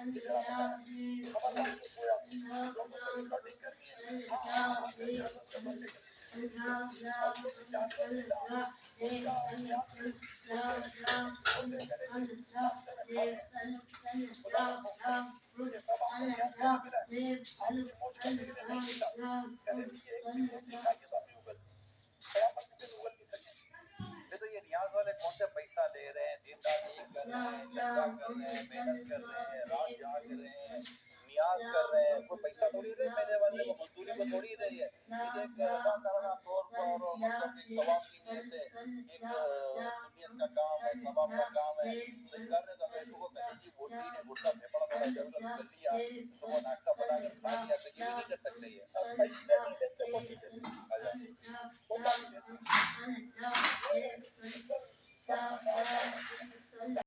इतना पता है, खबरदार नहीं सोया, लोगों से रिकॉर्डिंग करनी है, हाँ हमारे जानवर से बंदे के लिए और जो भी जानवर मिला उसका ध्यान से उसके छोटे गले में नाश्ते में खाते हैं, खुदा रखो, ये सब आपको ध्यान के लिए मिला है, आपकी मौज करने के लिए नहीं मिला, कभी भी ये एक भी रोटी खाइए तो नहीं उगलती, कयामत के दिन उगल नहीं सकेगी। ये तो ये नियाज वाले कौन से पैसा ले रहे हैं, दीनदारी कर रहे हैं, चंदा कर रहे हैं, मेहनत कर रहे हैं, रात जाग रहे हैं, नियाज कर रहे हैं, कोई पैसा थोड़ी दे मेरे वाले को, मजदूरी को थोड़ी दे है, ये एक रजा करना तौर पर और मतलब एक सवाब की नीयत से एक सुन्नियत का काम है, सवाब का काम है, तो कर रहे तो बेटू को कहीं की बोटी ने गुटका फेफड़ा थोड़ा इधर उधर कर लिया, सुबह नाश्ता बनाकर खा लिया, तो ये भी नहीं कर सकते, ये अब पैसे नहीं